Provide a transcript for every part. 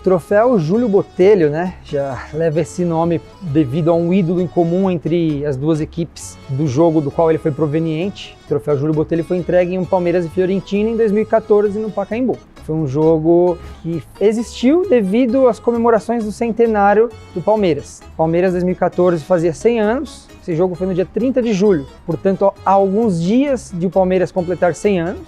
troféu Júlio Botelho, né, já leva esse nome devido a um ídolo em comum entre as duas equipes do jogo do qual ele foi proveniente. O troféu Júlio Botelho foi entregue em Palmeiras e Fiorentina em 2014 no Pacaembu. Foi um jogo que existiu devido às comemorações do centenário do Palmeiras. Palmeiras 2014 fazia 100 anos, esse jogo foi no dia 30 de julho, portanto há alguns dias de o Palmeiras completar 100 anos.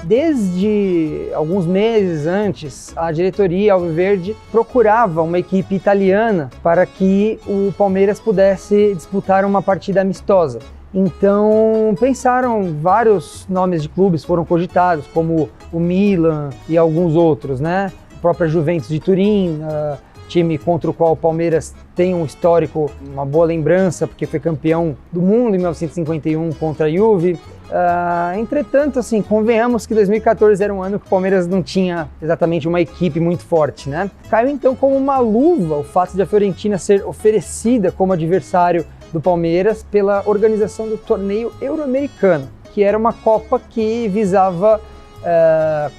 Desde alguns meses antes, a diretoria alviverde procurava uma equipe italiana para que o Palmeiras pudesse disputar uma partida amistosa. Então pensaram, vários nomes de clubes foram cogitados, como o Milan e alguns outros, né? A própria Juventus de Turim, time contra o qual o Palmeiras tem um histórico, uma boa lembrança, porque foi campeão do mundo em 1951 contra a Juve. Entretanto, assim, convenhamos que 2014 era um ano que o Palmeiras não tinha exatamente uma equipe muito forte, né? Caiu então como uma luva o fato de a Fiorentina ser oferecida como adversário do Palmeiras pela organização do torneio Euro-Americano, que era uma Copa que visava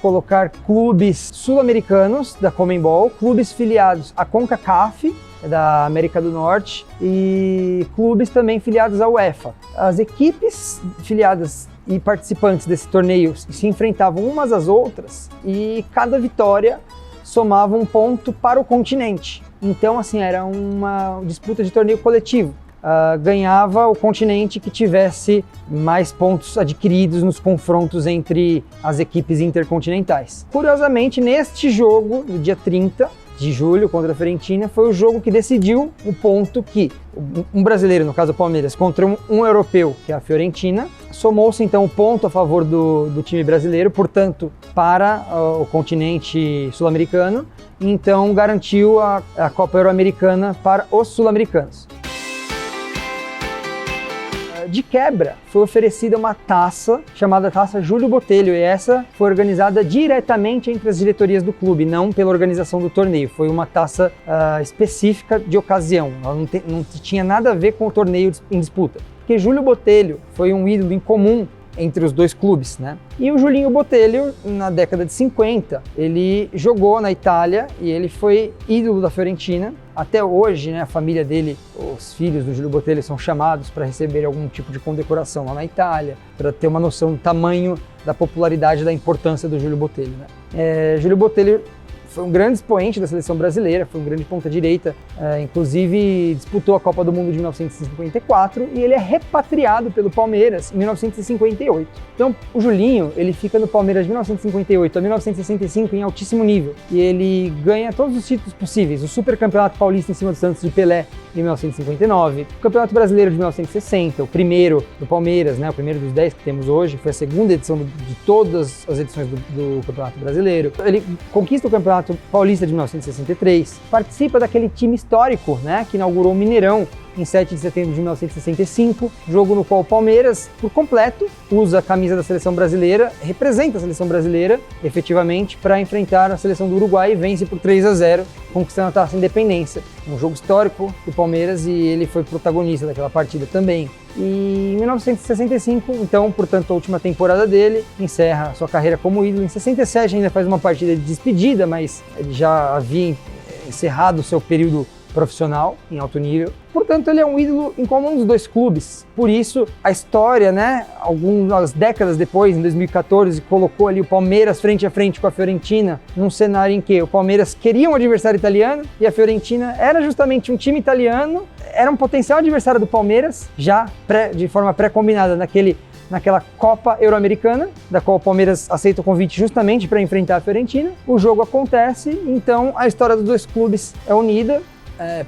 colocar clubes sul-americanos da Conmebol, clubes filiados à CONCACAF, da América do Norte, e clubes também filiados à UEFA. As equipes filiadas e participantes desse torneio se enfrentavam umas às outras e cada vitória somava um ponto para o continente. Então, assim, era uma disputa de torneio coletivo. Ganhava o continente que tivesse mais pontos adquiridos nos confrontos entre as equipes intercontinentais. Curiosamente, neste jogo, no dia 30 de julho contra a Fiorentina, foi o jogo que decidiu o ponto que um brasileiro, no caso o Palmeiras, contra um europeu, que é a Fiorentina, somou-se então o ponto a favor do time brasileiro, portanto, para o continente sul-americano, e então garantiu a Copa Euro-Americana para os sul-americanos. De quebra, foi oferecida uma taça chamada Taça Júlio Botelho, e essa foi organizada diretamente entre as diretorias do clube, não pela organização do torneio. Foi uma taça específica de ocasião, ela não tinha nada a ver com o torneio em disputa. Porque Júlio Botelho foi um ídolo em comum entre os dois clubes, né? E o Julinho Botelho, na década de 50, ele jogou na Itália e ele foi ídolo da Fiorentina. Até hoje, né, a família dele, os filhos do Júlio Botelho são chamados para receber algum tipo de condecoração lá na Itália, para ter uma noção do tamanho da popularidade, da importância do Júlio Botelho, né? Júlio Botelho foi um grande expoente da seleção brasileira, foi um grande ponta-direita, inclusive disputou a Copa do Mundo de 1954 e ele é repatriado pelo Palmeiras em 1958. Então o Julinho, ele fica no Palmeiras de 1958 a 1965 em altíssimo nível e ele ganha todos os títulos possíveis, o Supercampeonato Paulista em cima do Santos de Pelé em 1959, o Campeonato Brasileiro de 1960, o primeiro do Palmeiras, né, o primeiro dos 10 que temos hoje, foi a segunda edição de todas as edições do Campeonato Brasileiro. Ele conquista o Campeonato Paulista de 1963, participa daquele time histórico, né, que inaugurou o Mineirão em 7 de setembro de 1965, jogo no qual o Palmeiras, por completo, usa a camisa da seleção brasileira, representa a seleção brasileira, efetivamente, para enfrentar a seleção do Uruguai e vence por 3-0, conquistando a Taça Independência. Um jogo histórico do Palmeiras e ele foi protagonista daquela partida também. E em 1965, então, portanto, a última temporada dele, encerra sua carreira como ídolo. Em 67 ainda faz uma partida de despedida, mas ele já havia encerrado o seu período profissional em alto nível. Portanto, ele é um ídolo em comum dos dois clubes. Por isso, a história, né, algumas décadas depois, em 2014, colocou ali o Palmeiras frente a frente com a Fiorentina, num cenário em que o Palmeiras queria um adversário italiano e a Fiorentina era justamente um time italiano, era um potencial adversário do Palmeiras, já de forma pré-combinada naquela Copa Euro-Americana, da qual o Palmeiras aceita o convite justamente para enfrentar a Fiorentina. O jogo acontece, então a história dos dois clubes é unida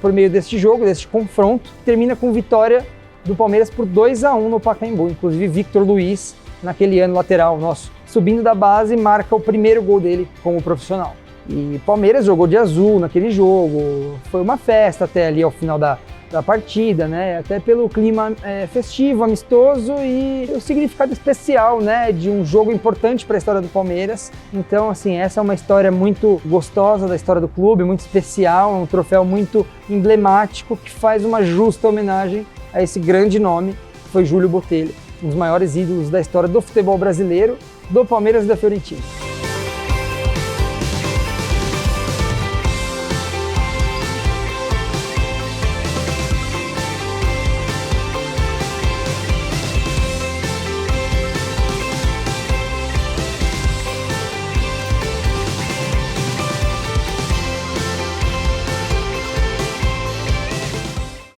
por meio deste jogo, deste confronto, termina com vitória do Palmeiras por 2-1 no Pacaembu. Inclusive Victor Luiz, naquele ano lateral nosso, subindo da base, marca o primeiro gol dele como profissional. E Palmeiras jogou de azul naquele jogo, foi uma festa até ali ao final da da partida, né? Até pelo clima festivo, amistoso e o significado especial, né? De um jogo importante para a história do Palmeiras. Então, assim, essa é uma história muito gostosa da história do clube, muito especial, um troféu muito emblemático que faz uma justa homenagem a esse grande nome, que foi Júlio Botelho, um dos maiores ídolos da história do futebol brasileiro, do Palmeiras e da Fiorentina.